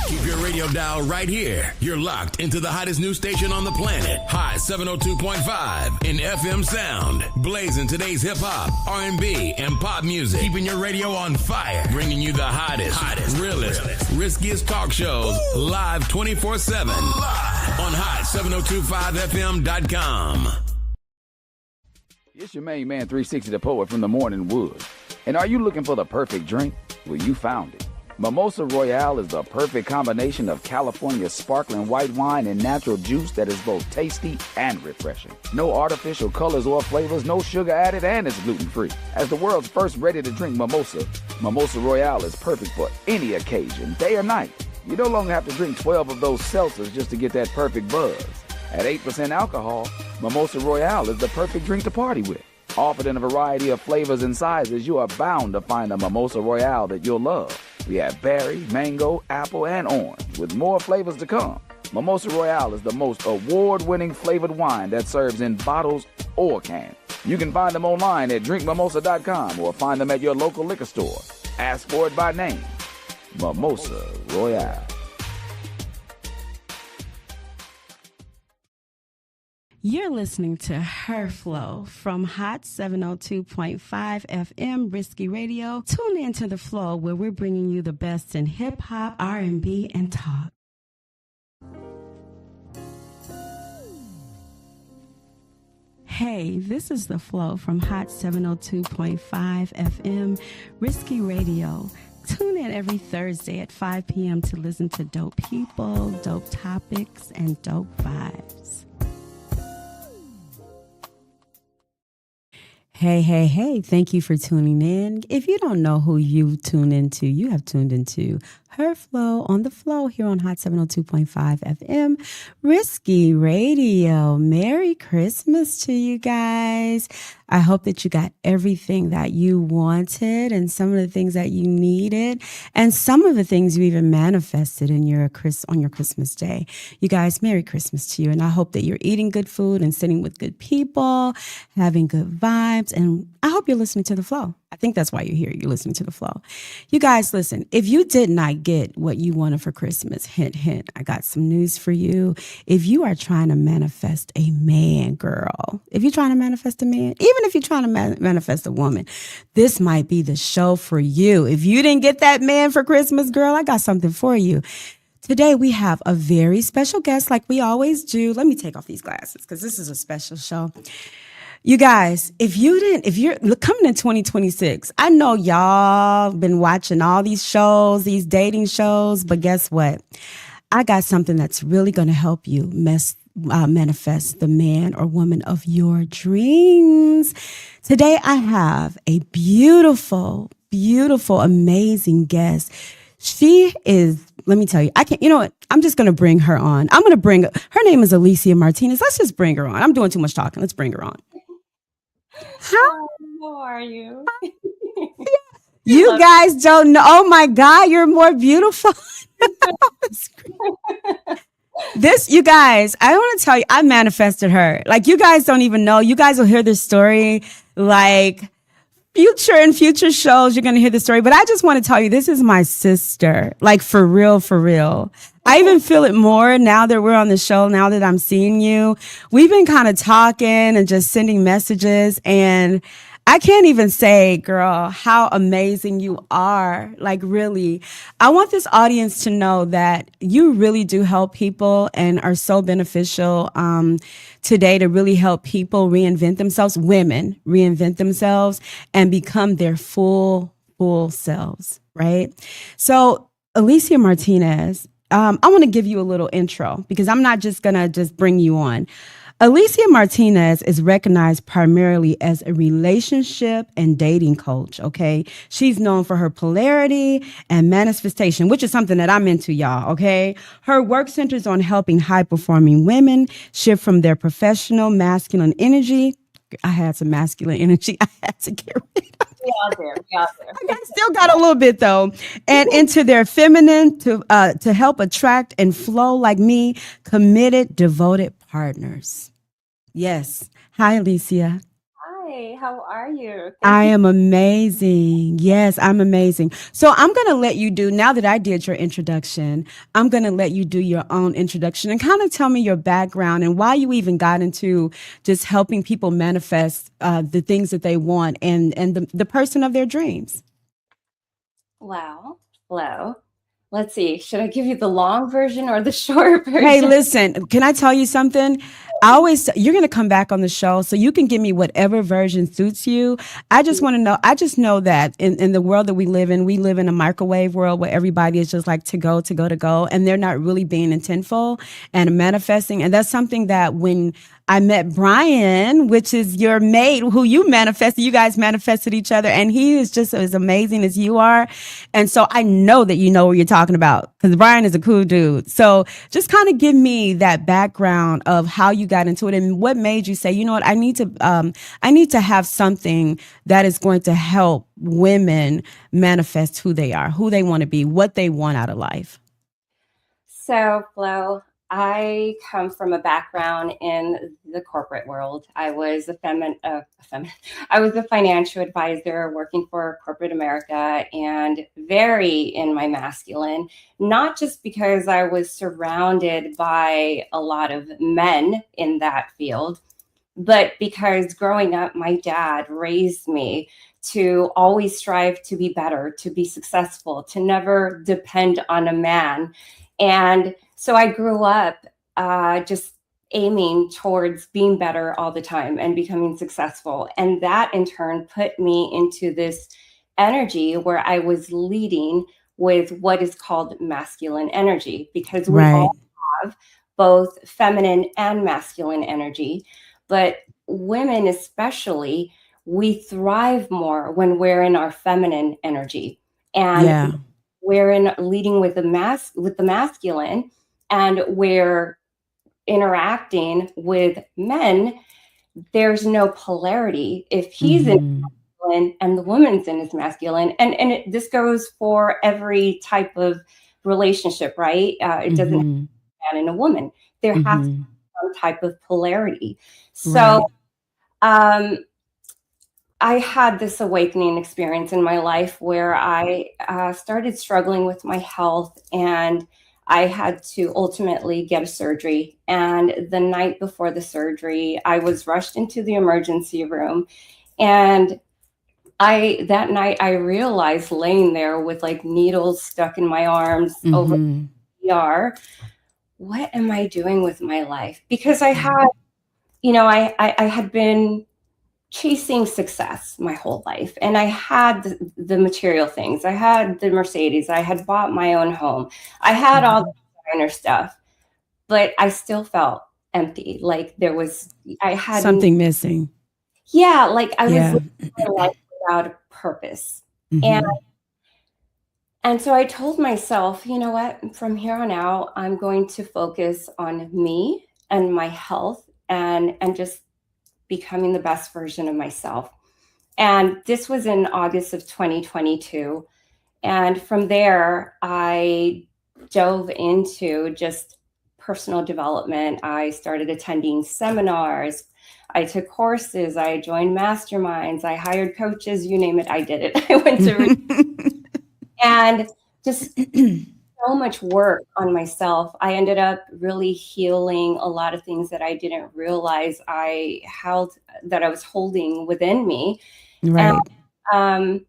Keep your radio dial right here. You're locked into the hottest news station on the planet. Hot 702.5 in FM sound. Blazing today's hip-hop, R&B, and pop music. Keeping your radio on fire. Bringing you the hottest, realest, riskiest talk shows live 24/7 on hot7025fm.com. It's your main man, 360 the Poet from the Morning Wood. And are you looking for the perfect drink? Well, you found it. Mimosa Royale is the perfect combination of California sparkling white wine and natural juice that is both tasty and refreshing. No artificial colors or flavors, no sugar added, and it's gluten-free. As the world's first ready-to-drink mimosa, Mimosa Royale is perfect for any occasion, day or night. You no longer have to drink 12 of those seltzers just to get that perfect buzz. At 8% alcohol, Mimosa Royale is the perfect drink to party with. Offered in a variety of flavors and sizes, you are bound to find a Mimosa Royale that you'll love. We have berry, mango, apple, and orange, with more flavors to come. Mimosa Royale is the most award-winning flavored wine that serves in bottles or cans. You can find them online at drinkmimosa.com or find them at your local liquor store. Ask for it by name. Mimosa Royale. You're listening to Her Flow from Hot 702.5 FM Risky Radio. Tune in to The Flow, where we're bringing you the best in hip-hop, R&B, and talk. Hey, this is The Flow from Hot 702.5 FM Risky Radio. Tune in every Thursday at 5 p.m. to listen to dope people, dope topics, and dope vibes. Hey, thank you for tuning in. If you don't know who you tune into, you have tuned into Her Flow on The Flow here on Hot 702.5 FM Risky Radio. Merry Christmas to you guys. I hope that you got everything that you wanted and some of the things that you needed and some of the things you even manifested in on your Christmas day. You guys, Merry Christmas to you. And I hope that you're eating good food and sitting with good people, having good vibes. And I hope you're listening to The Flow. I think that's why you're here. You're listening to The Flow. You guys, listen, if you did not get what you wanted for Christmas, hint, hint, I got some news for you. If you are trying to manifest a man, girl, if you're trying to manifest a man, even if you're trying to manifest a woman, this might be the show for you. If you didn't get that man for Christmas, girl, I got something for you. Today, we have a very special guest like we always do. Let me take off these glasses because this is a special show. You guys, if you're coming in 2026, I know y'all been watching all these shows, these dating shows, but guess what? I got something that's really going to help you manifest the man or woman of your dreams. Today, I have a beautiful, amazing guest. She is, let me tell you, you know what? I'm just going to bring her on. Her name is Alicia Martinez. Let's just bring her on. I'm doing too much talking. Let's bring her on. How are you? You guys don't know. Oh my God, you're more beautiful. You guys, I want to tell you, I manifested her. Like, you guys don't even know. You guys will hear this story like future shows. You're going to hear the story. But I just want to tell you, this is my sister. Like, for real. I even feel it more now that we're on the show, now that I'm seeing you. We've been kind of talking and just sending messages, and I can't even say, girl, how amazing you are. Like, really, I want this audience to know that you really do help people and are so beneficial today to really help people reinvent themselves, women reinvent themselves and become their full selves, right? So, Alicia Martinez, I want to give you a little intro because I'm not just going to just bring you on. Alicia Martinez is recognized primarily as a relationship and dating coach, okay? She's known for her polarity and manifestation, which is something that I'm into, y'all, okay? Her work centers on helping high-performing women shift from their professional masculine energy. I had some masculine energy I had to get rid of. We out there. I still got a little bit though, and into their feminine to help attract and flow like me, committed, devoted partners. Yes. Hi, Alicia. Hi, Hi, how are you? I Thank you. am amazing. Yes, I'm amazing. So I'm going to let you do, now that I did your introduction, I'm going to let you do your own introduction and kind of tell me your background and why you even got into just helping people manifest the things that they want and the person of their dreams. Wow. Hello. Let's see. Should I give you the long version or the short Hey, version? listen, can I tell you something? You're going to come back on the show, so you can give me whatever version suits you. I just know that in the world that we live in a microwave world where everybody is just like to go, to go, to go, and they're not really being intentful and manifesting. And that's something that when I met Brian, which is your mate, who you guys manifested each other, and he is just as amazing as you are. And so I know that you know what you're talking about because Brian is a cool dude. So just kind of give me that background of how you got into it and what made you say, you know what, I need to have something that is going to help women manifest who they are, who they want to be, what they want out of life. So, Flo, I come from a background in the corporate world. I was I was a financial advisor working for corporate America and very in my masculine, not just because I was surrounded by a lot of men in that field, but because growing up, my dad raised me to always strive to be better, to be successful, to never depend on a man. And so I grew up just aiming towards being better all the time and becoming successful. And that in turn put me into this energy where I was leading with what is called masculine energy, because we all have both feminine and masculine energy. But women, especially, we thrive more when we're in our feminine energy. And we're in leading with the masculine, and we're interacting with men. There's no polarity. If he's in masculine and the woman's in his masculine, and this goes for every type of relationship, right? It doesn't have to be a man and a woman. There has to be some type of polarity. So I had this awakening experience in my life where I started struggling with my health, and I had to ultimately get a surgery. And the night before the surgery, I was rushed into the emergency room. And that night I realized, laying there with like needles stuck in my arms over the ER, what am I doing with my life? Because I had, I had been chasing success my whole life. And I had the material things. I had the Mercedes. I had bought my own home. I had all the designer stuff, but I still felt empty. Like I had something missing. Yeah. Like I was living my life without a purpose. And so I told myself, you know what, from here on out, I'm going to focus on me and my health and just becoming the best version of myself. And this was in August of 2022. And from there, I dove into just personal development. I started attending seminars. I took courses. I joined masterminds. I hired coaches. You name it, I did it. I went to and just so much work on myself. I ended up really healing a lot of things that I didn't realize that I was holding within me. Right. And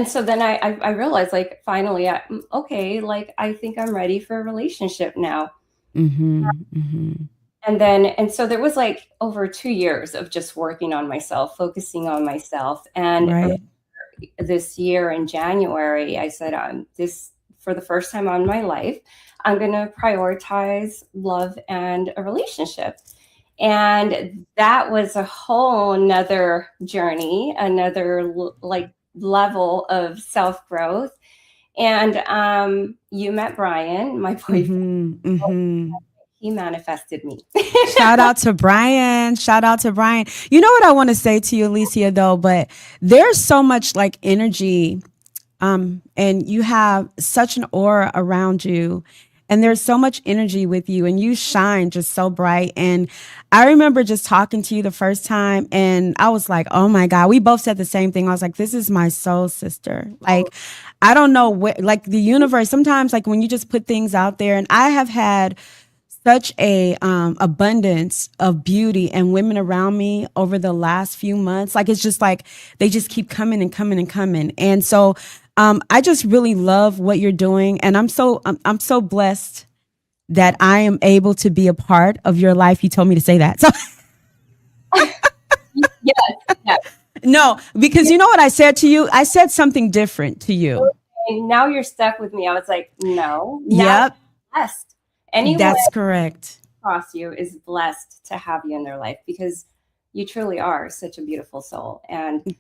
so then I realized, like, finally, okay, like, I think I'm ready for a relationship now. And so there was like over 2 years of just working on myself, focusing on myself. And this year in January, I said, for the first time in my life, I'm going to prioritize love and a relationship. And that was a whole nother journey, another like level of self-growth. And you met Brian, my boyfriend. He manifested me. Shout out to Brian. Shout out to Brian. You know what I want to say to you, Alicia, though, but there's so much like energy, and you have such an aura around you. And there's so much energy with you, and you shine just so bright. And I remember just talking to you the first time, and I was like, oh my God, we both said the same thing. I was like, this is my soul sister. Like, I don't know what, like the universe, sometimes like when you just put things out there, and I have had such a abundance of beauty and women around me over the last few months. Like, it's just like they just keep coming and coming and coming. And so I just really love what you're doing, and I'm so blessed that I am able to be a part of your life. You told me to say that. So Yes, yes. no, because you know what I said to you? I said something different to you. And now you're stuck with me. I was like, no. Now Yep, you're blessed. Anyone that's correct. across you is blessed to have you in their life, because you truly are such a beautiful soul. And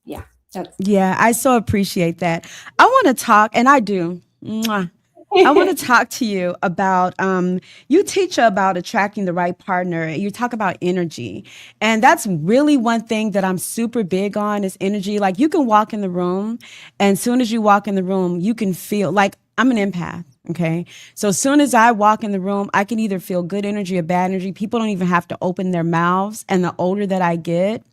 yeah, that's Yeah, I so appreciate that. I want to talk, and I do. Mwah. I want to talk to you about you teach about attracting the right partner. You talk about energy. And that's really one thing that I'm super big on is energy. Like, you can walk in the room, and as soon as you walk in the room, you can feel like I'm an empath. Okay. So as soon as I walk in the room, I can either feel good energy or bad energy. People don't even have to open their mouths. And the older that I get,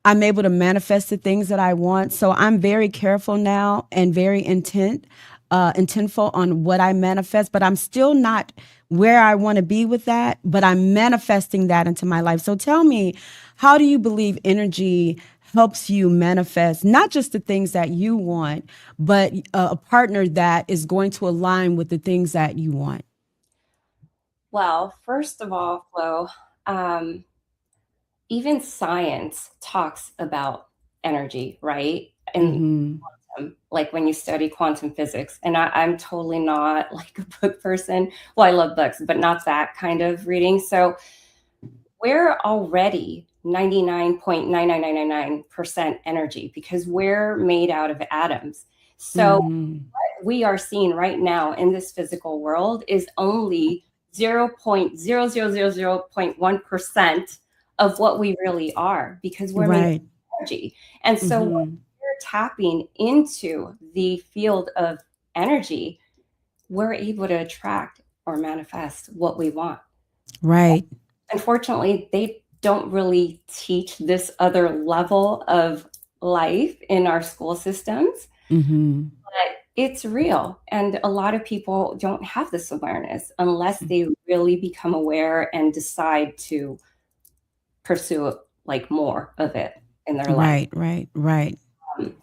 I'm able to manifest the things that I want. So I'm very careful now and very intentful on what I manifest, but I'm still not where I want to be with that, but I'm manifesting that into my life. So tell me, how do you believe energy helps you manifest not just the things that you want, but a partner that is going to align with the things that you want? well, first of all, Flo, even science talks about energy, right? And Hmm. like when you study quantum physics, and I'm totally not like a book person. Well, I love books, but not that kind of reading. So we're already 99.99999% energy, because we're made out of atoms. So Hmm. we are seeing right now in this physical world is only 0.00001% of what we really are, because we're made of Right. energy. And so when Hmm. we're tapping into the field of energy, we're able to attract or manifest what we want. Right. Unfortunately, they don't really teach this other level of life in our school systems, Hmm. but it's real. And a lot of people don't have this awareness unless they really become aware and decide to pursue like more of it in their life. Right. Right. Right. Um,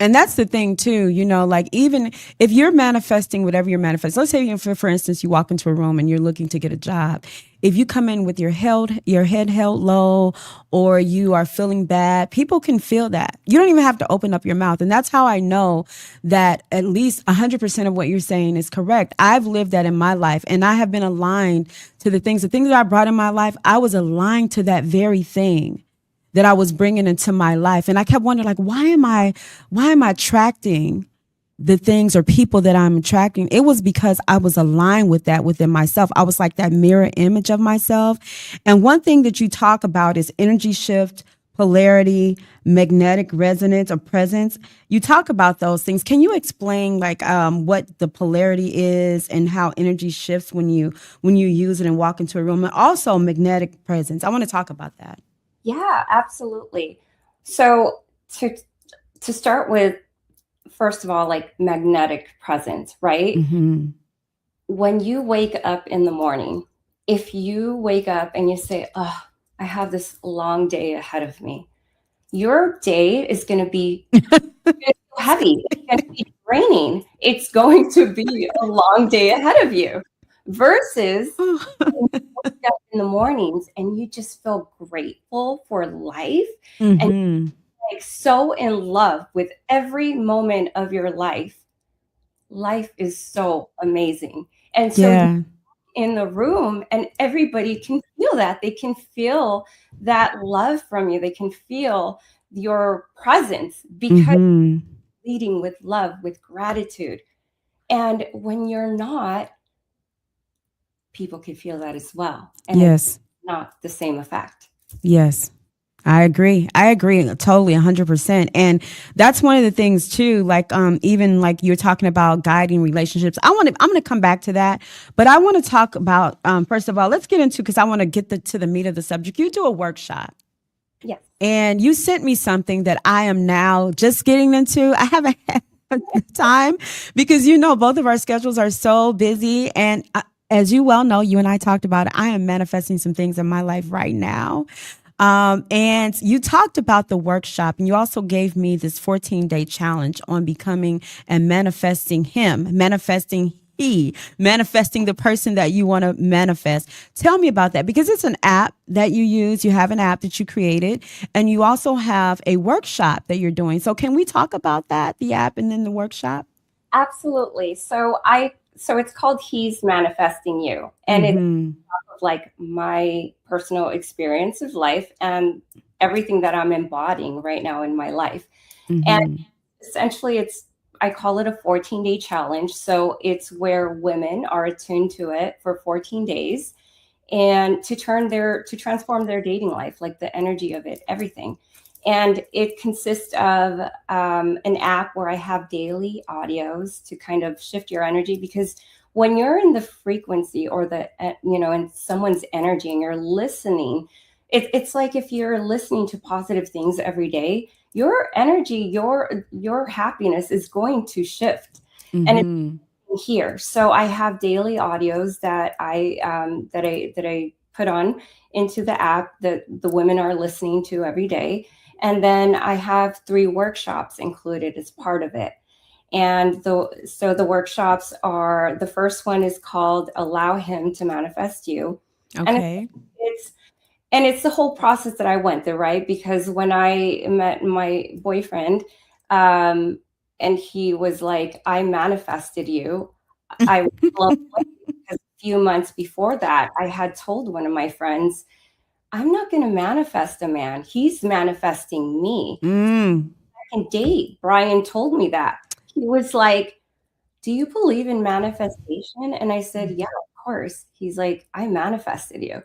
And that's the thing too, like even if you're manifesting whatever you're manifesting, let's say for instance, you walk into a room and you're looking to get a job. If you come in with your head held low, or you are feeling bad, people can feel that. You don't even have to open up your mouth. And that's how I know that at least 100% of what you're saying is correct. I've lived that in my life, and I have been aligned to the things that I brought in my life. I was aligned to that very thing that I was bringing into my life. And I kept wondering, like, why am I attracting the things or people that I'm attracting? It was because I was aligned with that within myself. I was like that mirror image of myself. And one thing that you talk about is energy shift, polarity, magnetic resonance or presence. You talk about those things. Can you explain like what the polarity is and how energy shifts when you use it and walk into a room, and also magnetic presence? I want to talk about that. yeah, absolutely. So to start with, first of all, like magnetic presence, right? Hmm. When you wake up in the morning, if you wake up and you say, oh, I have this long day ahead of me, your day is going to be heavy. It's going to be draining. It's going to be a long day ahead of you. Versus when you wake up in the mornings and you just feel grateful for life and Hmm. like so in love with every moment of your life. Life is so amazing. And so Yeah. in the room and everybody can feel that. They can feel that love from you. They can feel your presence because Hmm. leading with love, with gratitude. And when you're not, people can feel that as well. And it's Yes. not the same effect. Yes. I agree. I agree totally 100%. And that's one of the things too, like even like you're talking about guiding relationships. I'm going to come back to that, but I want to talk about first of all, let's get into cuz I want to get to the meat of the subject. You do a workshop. Yes. And you sent me something that I am now just getting into. I haven't had time because both of our schedules are so busy and as you well know, you and I talked about it, I am manifesting some things in my life right now. And you talked about the workshop and you also gave me this 14-day challenge on becoming and manifesting manifesting the person that you want to manifest. Tell me about that because it's an app that you use. You have an app that you created and you also have a workshop that you're doing. So can we talk about that, the app and then the workshop? Absolutely. So it's called He's Manifesting You. And it's like my personal experience of life and everything that I'm embodying right now in my life. And essentially I call it a 14-day challenge. So it's where women are attuned to it for 14 days and to transform their dating life, like the energy of it, everything. And it consists of an app where I have daily audios to kind of shift your energy because when you're in the frequency or in someone's energy and you're listening, it's like if you're listening to positive things every day, your energy, your happiness is going to shift. And it's here. So I have daily audios that I put on into the app that the women are listening to every day. And then I have 3 workshops included as part of it. And the workshops are, the first one is called Allow Him to Manifest You. Okay. And it's the whole process that I went through, right? Because when I met my boyfriend, and he was like, I manifested you. I was blown away because a few months before that, I had told one of my friends, I'm not going to manifest a man. He's manifesting me. Second date, Brian told me that. He was like, do you believe in manifestation? And I said, yeah, of course. He's like, I manifested you.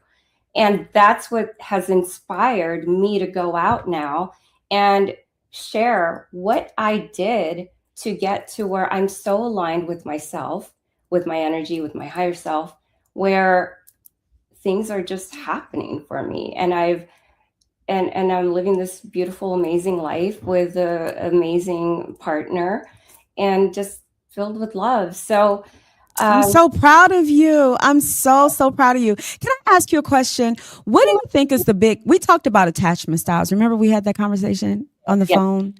And that's what has inspired me to go out now and share what I did to get to where I'm so aligned with myself, with my energy, with my higher self, where things are just happening for me. And I'm living this beautiful, amazing life with an amazing partner and just filled with love. So I'm so proud of you. I'm so proud of you. Can I ask you a question? What do you think is we talked about attachment styles. Remember we had that conversation on the phone?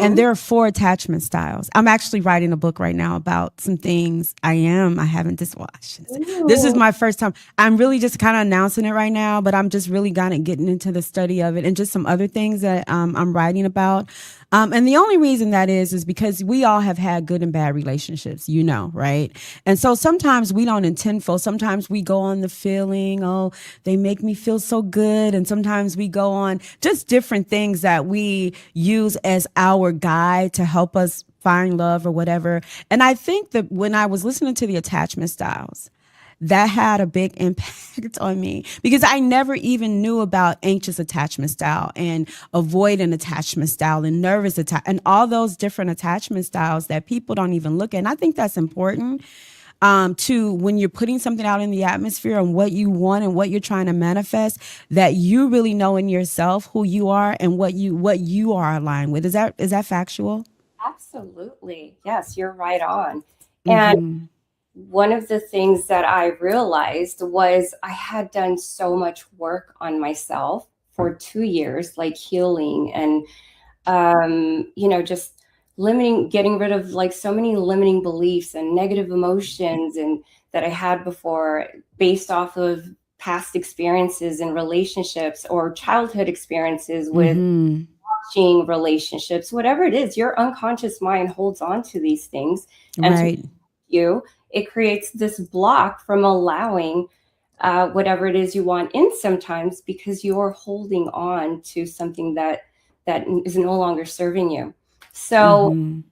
And there are 4 attachment styles. I'm actually writing a book right now about some things I haven't watched. This is my first time. I'm really just kind of announcing it right now, but I'm just really getting into the study of it and just some other things that I'm writing about. And the only reason that is because we all have had good and bad relationships, right? And so sometimes we don't intend for, sometimes we go on the feeling, oh, they make me feel so good. And sometimes we go on just different things that we use as our guide to help us find love or whatever. And I think that when I was listening to the attachment styles, that had a big impact on me because I never even knew about anxious attachment style and avoidant attachment style and nervous and all those different attachment styles that people don't even look at. And I think that's important to when you're putting something out in the atmosphere and what you want and what you're trying to manifest, that you really know in yourself who you are and what you are aligned with. Is that factual? Absolutely. Yes, you're right on. And one of the things that I realized was I had done so much work on myself for 2 years, like healing and, just getting rid of like so many limiting beliefs and negative emotions and that I had before based off of past experiences in relationships or childhood experiences with watching relationships, whatever it is, your unconscious mind holds on to these things. And it creates this block from allowing whatever it is you want in sometimes because you're holding on to something that is no longer serving you. So in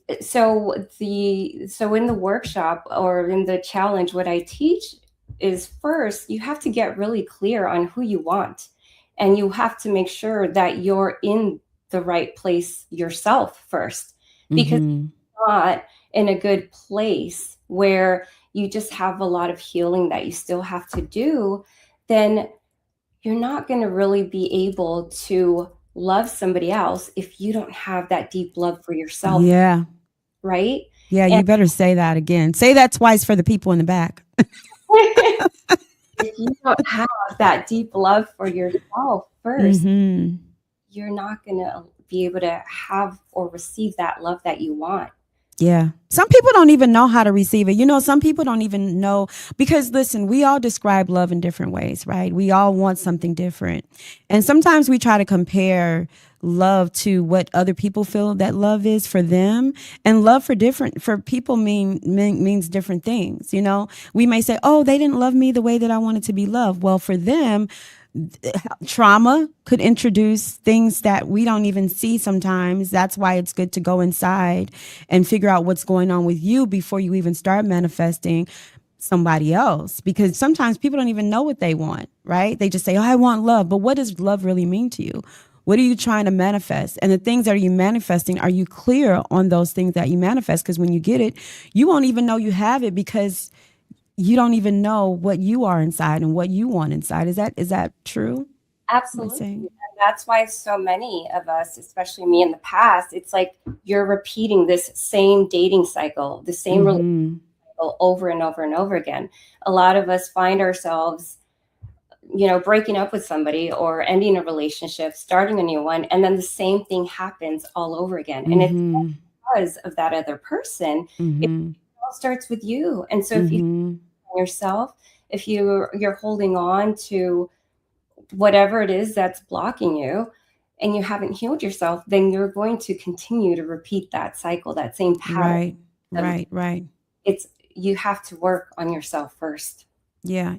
the workshop or in the challenge, what I teach is first, you have to get really clear on who you want. And you have to make sure that you're in the right place yourself first, because you're not in a good place where you just have a lot of healing that you still have to do, then you're not going to really be able to love somebody else if you don't have that deep love for yourself. Yeah. Right? Yeah, you better say that again. Say that twice for the people in the back. If you don't have that deep love for yourself first, you're not going to be able to have or receive that love that you want. Yeah. Some people don't even know how to receive it. You know, some people don't even know, because listen, we all describe love in different ways, right? We all want something different. And sometimes we try to compare love to what other people feel that love is for them, and love for people means different things. You know, we may say, oh, they didn't love me the way that I wanted to be loved. Well, for them, trauma could introduce things that we don't even see sometimes. That's why it's good to go inside and figure out what's going on with you before you even start manifesting somebody else, because sometimes people don't even know what they want, right? They just say, oh, I want love. But what does love really mean to you? What are you trying to manifest? And the things that are you manifesting, are you clear on those things that you manifest? Because when you get it, you won't even know you have it, because you don't even know what you are inside and what you want inside. Is that true? Absolutely. And that's why so many of us, especially me in the past, it's like you're repeating this same dating cycle, the same relationship cycle over and over and over again. A lot of us find ourselves, you know, breaking up with somebody or ending a relationship, starting a new one, and then the same thing happens all over again. And it's not because of that other person. It all starts with you. And so if you yourself, if you're holding on to whatever it is that's blocking you and you haven't healed yourself, then you're going to continue to repeat that cycle, that same pattern. Right. It's, you have to work on yourself first. Yeah.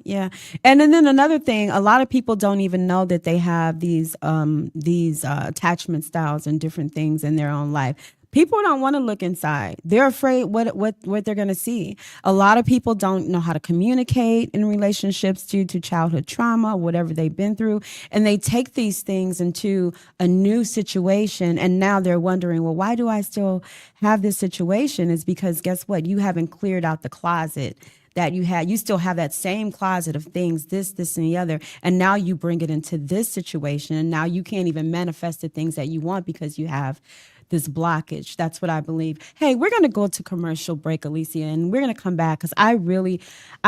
And then another thing, a lot of people don't even know that they have these attachment styles and different things in their own life. People don't want to look inside. They're afraid what they're going to see. A lot of people don't know how to communicate in relationships due to childhood trauma, whatever they've been through. And they take these things into a new situation. And now they're wondering, well, why do I still have this situation? Is because guess what? You haven't cleared out the closet that you had. You still have that same closet of things, this, and the other. And now you bring it into this situation. And now you can't even manifest the things that you want because you have this blockage. That's what I believe. Hey, we're going to go to commercial break, Alicia, and we're going to come back because I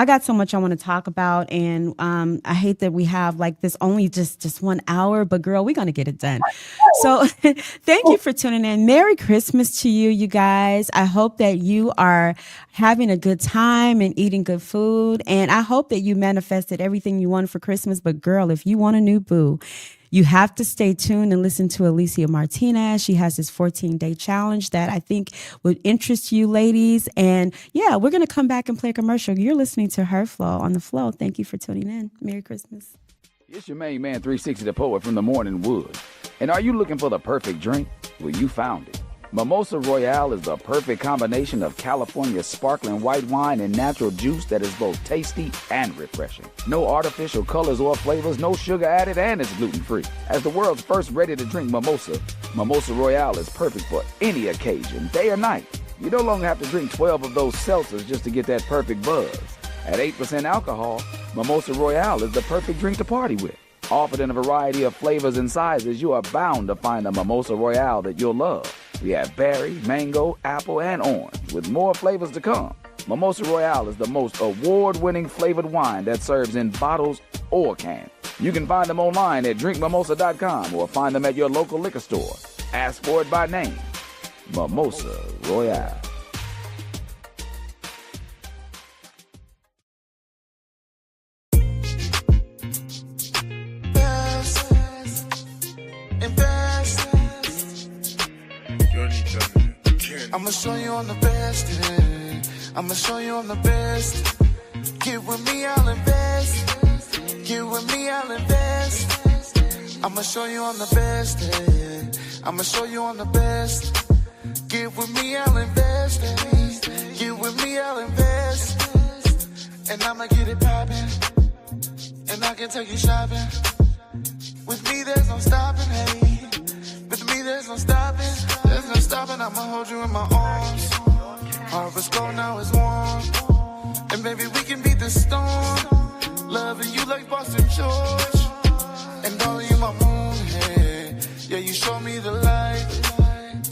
got so much I want to talk about. And I hate that we have like this only just 1 hour, but girl, we're going to get it done. So thank you for tuning in. Merry Christmas to you, you guys. I hope that you are having a good time and eating good food. And I hope that you manifested everything you wanted for Christmas. But girl, if you want a new boo, you have to stay tuned and listen to Alicia Martinez. She has this 14-day challenge that I think would interest you ladies. And yeah, we're going to come back and play a commercial. You're listening to Her Flow on the Flow. Thank you for tuning in. Merry Christmas. It's your main man, 360 the Poet from the Morning Wood. And are you looking for the perfect drink? Well, you found it. Mimosa Royale is the perfect combination of California sparkling white wine and natural juice that is both tasty and refreshing. No artificial colors or flavors, no sugar added, and it's gluten-free. As the world's first ready-to-drink mimosa, Mimosa Royale is perfect for any occasion, day or night. You no longer have to drink 12 of those seltzers just to get that perfect buzz. At 8% alcohol, Mimosa Royale is the perfect drink to party with. Offered in a variety of flavors and sizes, you are bound to find a Mimosa Royale that you'll love. We have berry, mango, apple, and orange, with more flavors to come. Mimosa Royale is the most award-winning flavored wine that serves in bottles or cans. You can find them online at drinkmimosa.com or find them at your local liquor store. Ask for it by name. Mimosa Royale. I'ma show you I'm the best, yeah. I'ma show you I'm the best. Get with me, I'll invest. Get with me, I'll invest. I'ma show you I'm the best, yeah. I'ma show you I'm the best. Get with me, I'll invest. Get with me, I'll invest. And I'ma get it poppin'. And I can take you shopping. With me, there's no stopping, hey. With me, there's no stopping. There's no stopping, I'ma hold you in my arms. Harvest go now is warm. And baby, we can beat the storm. Loving you like Boston George. And darling, you my moon, hey. Yeah, you show me the light.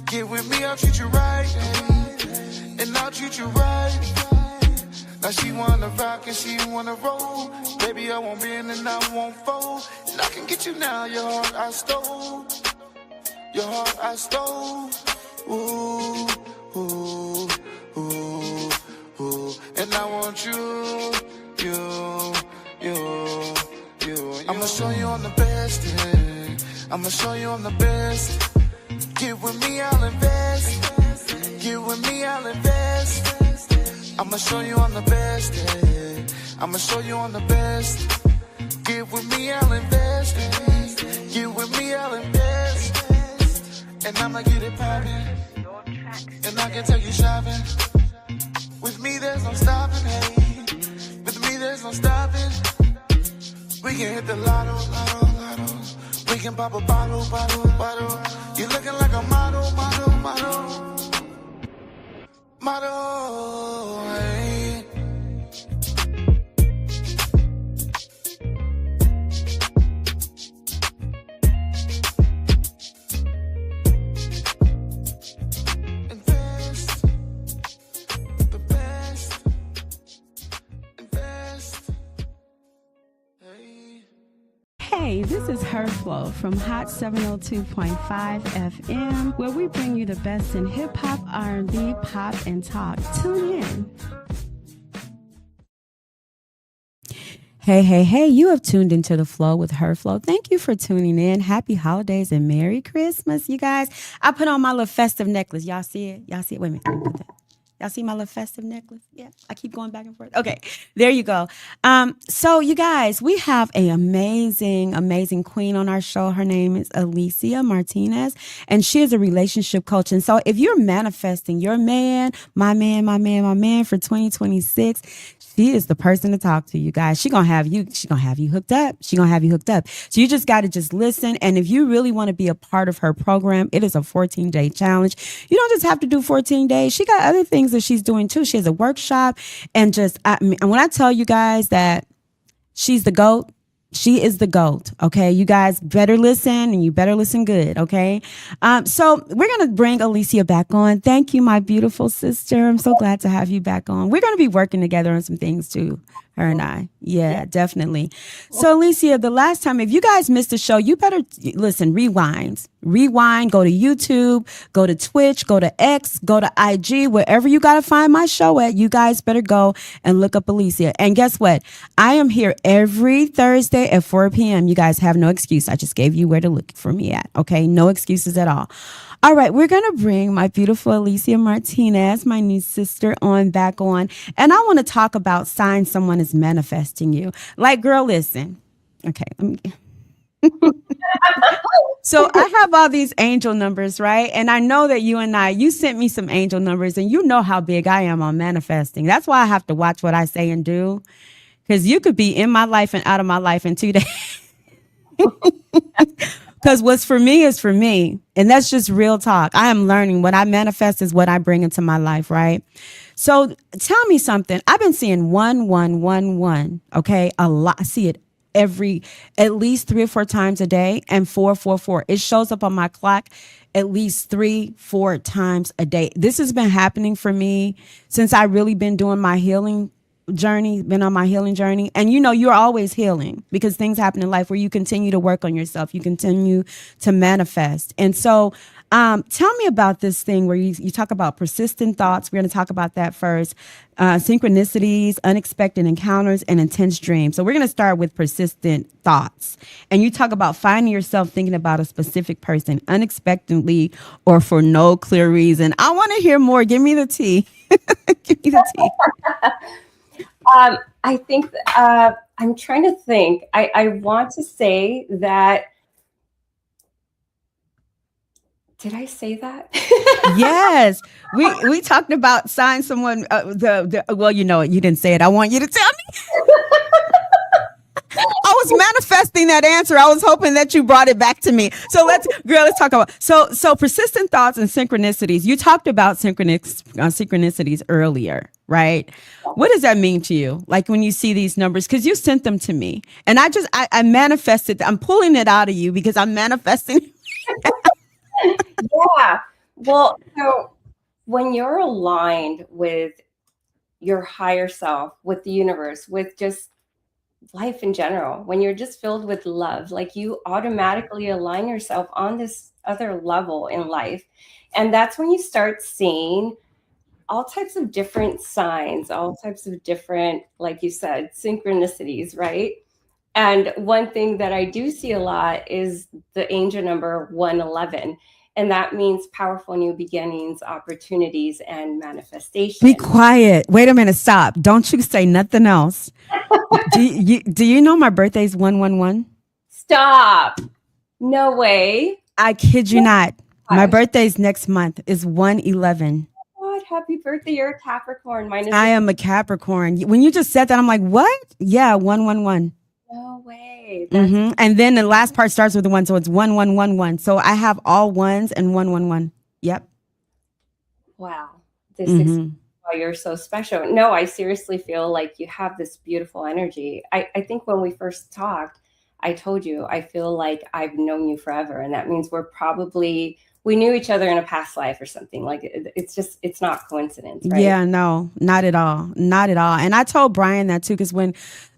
Get with me, I'll treat you right, hey. And I'll treat you right. Now she wanna rock and she wanna roll. Baby, I won't bend and I won't fold. And I can get you now, your heart I stole. Your heart I stole. Ooh, ooh, ooh, ooh. And I want you. I'ma show you I'm the best, yeah. I'ma show you I'm the best. Get with me, I'll invest. Get with me, I'll invest. I'ma show you I'm the best, yeah. I'ma show you I'm the best. Get with me, I'll invest. Get with me, I'll invest. And I'ma get it poppin'. And I can take you shopping. With me, there's no stopping, hey. With me, there's no stopping. We can hit the lotto, lotto, lotto. We can pop a bottle, bottle, bottle. You're looking like a model, model, model. Model, hey. Invest. The best. Invest. Hey. Hey, this is Her Flow from Hot 702.5 FM, where we bring you the best in hip hop, R&B, pop, and talk. Tune in. Hey, you have tuned into The Flow with Her Flow. Thank you for tuning in. Happy holidays and Merry Christmas, you guys. I put on my little festive necklace. Y'all see it? Wait a minute. Let me put that. Y'all see my little festive necklace? Yeah, I keep going back and forth. Okay, there you go. So you guys, we have an amazing queen on our show. Her name is Alicia Martinez, and she is a relationship coach. And so if you're manifesting your man, my man for 2026, she is the person to talk to, you guys. She's gonna have you hooked up. So you just got to just listen. And if you really want to be a part of her program, it is a 14-day challenge. You don't just have to do 14 days. She got other things that she's doing too. She has a workshop, and and when I tell you guys that she's the GOAT, she is the GOAT. Okay. You guys better listen, and you better listen good. Okay. So we're going to bring Alicia back on. Thank you, my beautiful sister. I'm so glad to have you back on. We're going to be working together on some things too. Her and I. Yeah, definitely. So Alicia, the last time, if you guys missed the show, you better listen, rewind, go to YouTube, go to Twitch, go to X, go to IG, wherever you got to find my show at, you guys better go and look up Alicia. And guess what? I am here every Thursday at 4 p.m. You guys have no excuse. I just gave you where to look for me at. Okay. No excuses at all. All right, we're going to bring my beautiful Alicia Martinez, my new sister, back on. And I want to talk about signs someone is manifesting you. Like, girl, listen. Okay, So I have all these angel numbers, right? And I know that you sent me some angel numbers, and you know how big I am on manifesting. That's why I have to watch what I say and do, because you could be in my life and out of my life in 2 days. Because what's for me is for me. And that's just real talk. I am learning what I manifest is what I bring into my life, right? So tell me something. I've been seeing 1-1-1-1. Okay. A lot. I see it at least 3 or 4 times a day, and 4-4-4. It shows up on my clock at least 3-4 times a day. This has been happening for me since I really been doing my healing journey. And you're always healing, because things happen in life where you continue to work on yourself, you continue to manifest. And so tell me about this thing where you talk about persistent thoughts. We're going to talk about that first. Synchronicities, unexpected encounters, and intense dreams. So we're going to start with persistent thoughts. And you talk about finding yourself thinking about a specific person unexpectedly or for no clear reason. I want to hear more. Give me the tea. Give me the tea. I think I'm trying to think. I want to say that. Did I say that? Yes, we talked about signing someone. Well, you know it. You didn't say it. I want you to tell me. I was manifesting that answer. I was hoping that you brought it back to me. So let's talk about so persistent thoughts and synchronicities. You talked about synchronicities earlier, right? What does that mean to you? Like when you see these numbers, because you sent them to me, and I manifested. I'm pulling it out of you because I'm manifesting. Yeah. Well, so when you're aligned with your higher self, with the universe, with just life in general, when you're just filled with love, like you automatically align yourself on this other level in life. And that's when you start seeing all types of different signs, all types of different, like you said, synchronicities, right? And one thing that I do see a lot is the angel number 111. And that means powerful new beginnings, opportunities, and manifestation. Be quiet. Wait a minute. Stop. Don't you say nothing else. Do you know my birthday's 111? Stop. No way. I kid you not. My birthday's next month is 111. God, happy birthday. You're a Capricorn. I am a Capricorn. When you just said that, I'm like, what? Yeah, 111. No way. And then the last part starts with the 1, so it's 1111. So I have all ones and 111. Yep. Wow. This is why you're so special. No, I seriously feel like you have this beautiful energy. I think when we first talked, I told you, I feel like I've known you forever. And that means we knew each other in a past life or something. Like it's not coincidence, right? Yeah, no, not at all. Not at all. And I told Brian that too, because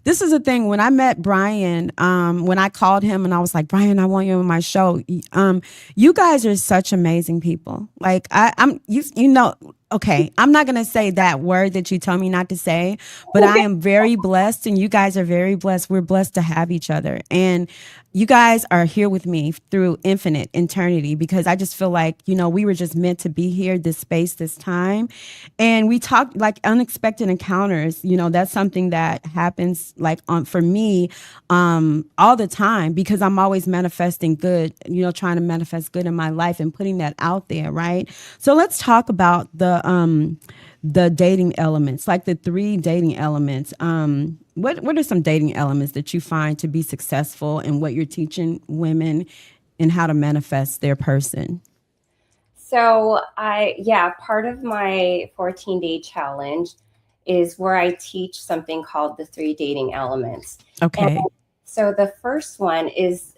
this is the thing, when I met Brian, when I called him and I was like, Brian, I want you on my show. You guys are such amazing people. Like okay, I'm not going to say that word that you told me not to say, but I am very blessed and you guys are very blessed. We're blessed to have each other. And you guys are here with me through infinite eternity, because I just feel like, we were just meant to be here, this space, this time. And we talk like unexpected encounters. That's something that happens for me all the time, because I'm always manifesting good, trying to manifest good in my life and putting that out there. Right. So let's talk about the dating elements, like the 3 dating elements. What are some dating elements that you find to be successful in what you're teaching women and how to manifest their person? So part of my 14-day challenge is where I teach something called the 3 dating elements. Okay. And so the first one is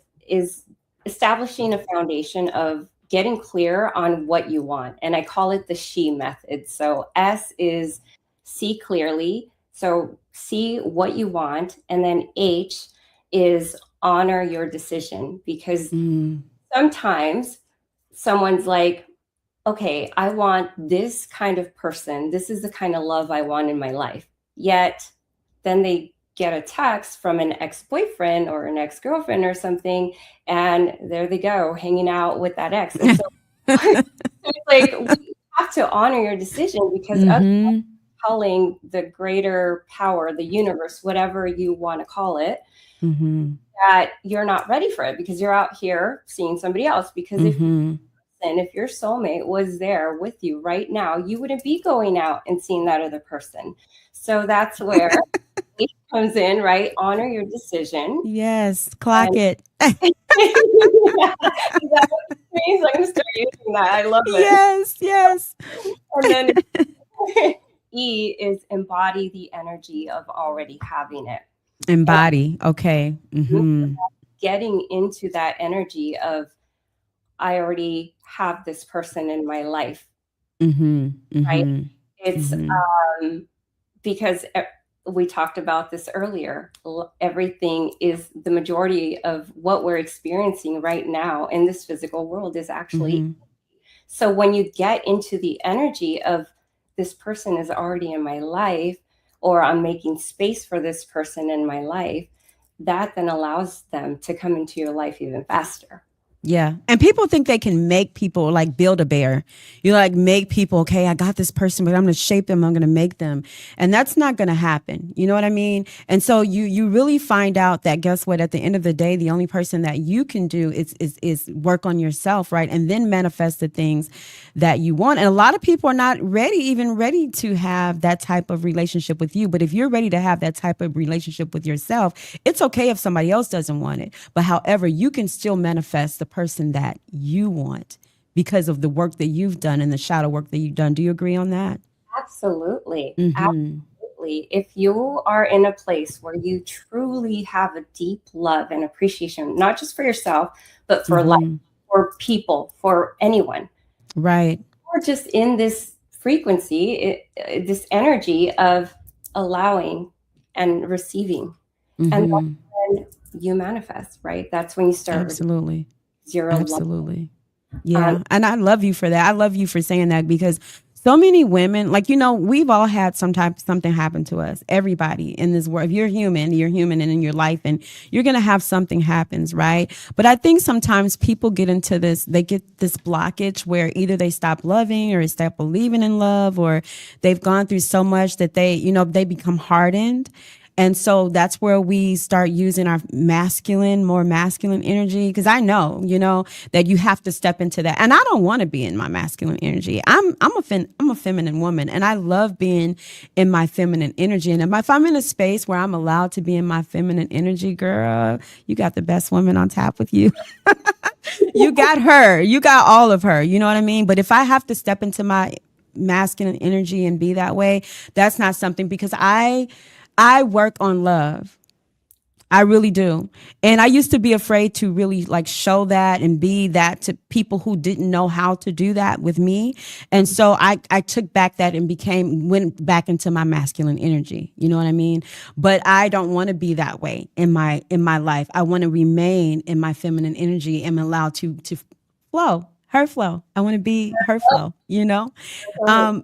establishing a foundation of getting clear on what you want. And I call it the SHE method. So S is see clearly. So see what you want. And then H is honor your decision, because sometimes someone's like, okay, I want this kind of person. This is the kind of love I want in my life. Yet then they get a text from an ex-boyfriend or an ex-girlfriend or something, and there they go, hanging out with that ex. And so it's like, we have to honor your decision, because otherwise telling the greater power, the universe, whatever you want to call it, that you're not ready for it, because you're out here seeing somebody else. Because if your soulmate was there with you right now, you wouldn't be going out and seeing that other person. So that's where it comes in, right? Honor your decision. Yes, clock it. Yeah. That means I'm going to start using that. I love it. Yes. And then E is embody the energy of already having it. Embody. Okay. Getting into that energy of, I already have this person in my life. Right? It's because we talked about this earlier. Everything is, the majority of what we're experiencing right now in this physical world is actually. So when you get into the energy of, this person is already in my life, or I'm making space for this person in my life, that then allows them to come into your life even faster. Yeah. And people think they can make people like build a bear. You like make people, okay, I got this person, but I'm going to shape them. I'm going to make them. And that's not going to happen. You know what I mean? And so you really find out that guess what, at the end of the day, the only person that you can do is work on yourself, right? And then manifest the things that you want. And a lot of people are not even ready to have that type of relationship with you. But if you're ready to have that type of relationship with yourself, it's okay if somebody else doesn't want it. But however, you can still manifest the person that you want because of the work that you've done and the shadow work that you've done. Do you agree on that? Absolutely. Mhm. Absolutely. If you are in a place where you truly have a deep love and appreciation, not just for yourself, but for life, for people, for anyone, Right. or just in this frequency, this energy of allowing and receiving. And that's when you manifest, right? That's when you start with Absolutely. zero love. Absolutely. Yeah. And I love you for that. I love you for saying that because so many women, like, you know, we've all had something happen to us. Everybody in this world, if you're human and in your life, and you're going to have something happens, right? But I think sometimes people get into they get this blockage where either they stop loving or stop believing in love, or they've gone through so much that they become hardened. And so that's where we start using our more masculine energy. Because I know, that you have to step into that. And I don't want to be in my masculine energy. I'm a feminine woman, and I love being in my feminine energy. And if I'm in a space where I'm allowed to be in my feminine energy, girl, you got the best woman on tap with you. You got her. You got all of her. You know what I mean? But if I have to step into my masculine energy and be that way, that's not something, because I work on love. I really do. And I used to be afraid to really like show that and be that to people who didn't know how to do that with me. And so I took back that and went back into my masculine energy. You know what I mean? But I don't want to be that way in my life. I want to remain in my feminine energy and allow to flow. Her flow. I want to be her flow,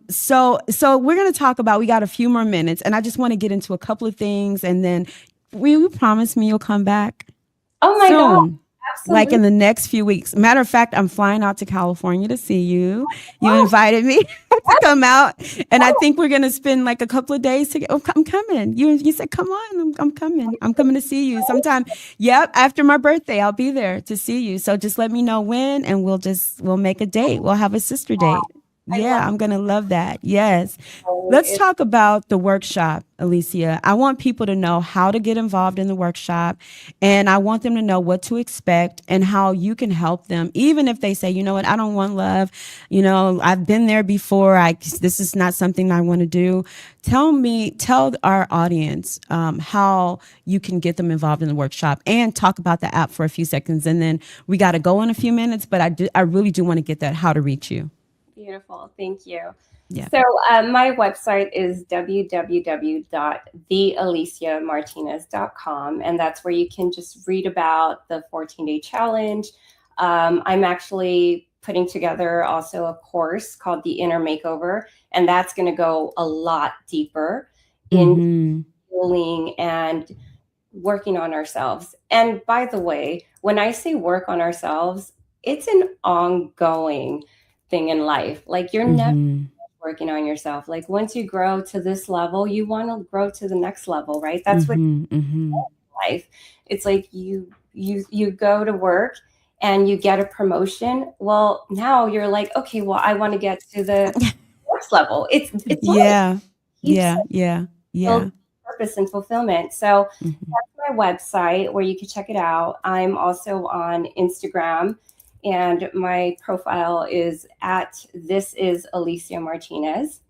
So we're going to talk about, we got a few more minutes, and I just want to get into a couple of things, and then you promise me you'll come back. Oh my God. Absolutely. Like in the next few weeks. Matter of fact, I'm flying out to California to see you. You invited me to come out, and I think we're going to spend like a couple of days together. Oh, I'm coming. You said, come on, I'm coming. I'm coming to see you sometime. Yep. After my birthday, I'll be there to see you. So just let me know when, and we'll make a date. We'll have a sister date. Yeah, I'm going to love that. Yes. Let's talk about the workshop, Alicia. I want people to know how to get involved in the workshop, and I want them to know what to expect and how you can help them, even if they say, you know what, I don't want love. I've been there before. This is not something I want to do. Tell our audience how you can get them involved in the workshop, and talk about the app for a few seconds. And then we got to go in a few minutes, but I really do want to get that, how to reach you. Beautiful. Thank you. Yeah. So my website is www.thealiciamartinez.com, and that's where you can just read about the 14-day challenge. I'm actually putting together also a course called The Inner Makeover, and that's going to go a lot deeper in healing and working on ourselves. And by the way, when I say work on ourselves, it's an ongoing thing in life. Like you're never working on yourself. Like once you grow to this level, you want to grow to the next level, right? That's what life. It's like you go to work and you get a promotion. Well, now you're like, okay, well, I want to get to the next level. It's yeah. Purpose and fulfillment. So that's my website where you can check it out. I'm also on Instagram, and my profile is at This Is Alicia Martinez.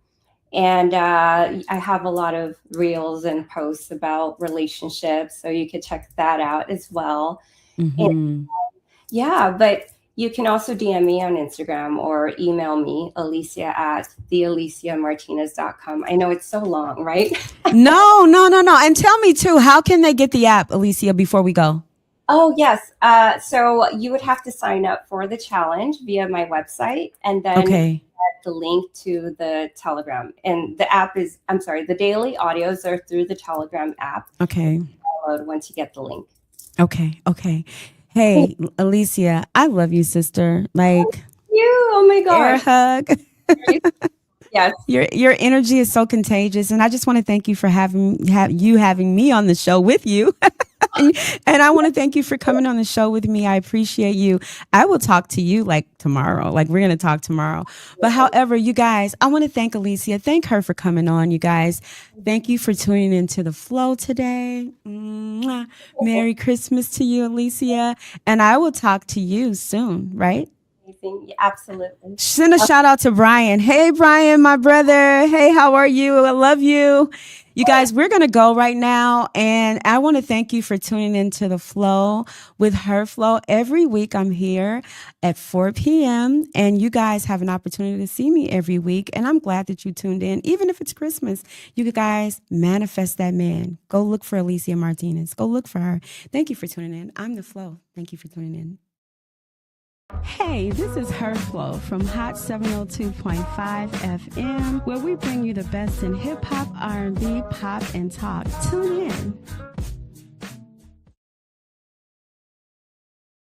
And I have a lot of reels and posts about relationships, so you could check that out as well. And, but you can also DM me on Instagram or email me, alicia@thealiciamartinez.com. I know it's so long, right? No. And tell me too, how can they get the app, Alicia, before we go? Oh, yes. So you would have to sign up for the challenge via my website, and then get the link to the Telegram. And the app is, the daily audios are through the Telegram app. Okay. Download once you get the link. Okay. Hey, Alicia, I love you, sister. Like, You, oh my air gosh. hug. Yes. Your energy is so contagious, and I just want to thank you for having me on the show with you. And I want to thank you for coming on the show with me. I appreciate you. I will talk to you like tomorrow. Like we're going to talk tomorrow. But however, you guys, I want to thank Alicia. Thank her for coming on, you guys. Thank you for tuning into The Flow today. Mwah. Merry Christmas to you, Alicia. And I will talk to you soon, right? Yeah, absolutely. Send a shout out to Brian. Hey, Brian, my brother. Hey, how are you? I love you. You guys, we're going to go right now. And I want to thank you for tuning into The Flow with Her Flow. Every week I'm here at 4 p.m. And you guys have an opportunity to see me every week. And I'm glad that you tuned in. Even if it's Christmas, you guys manifest that man. Go look for Alicia Martinez. Go look for her. Thank you for tuning in. I'm The Flow. Thank you for tuning in. Hey, this is Her Flow from Hot 702.5 FM, where we bring you the best in hip hop, R&B, pop, and talk. Tune in.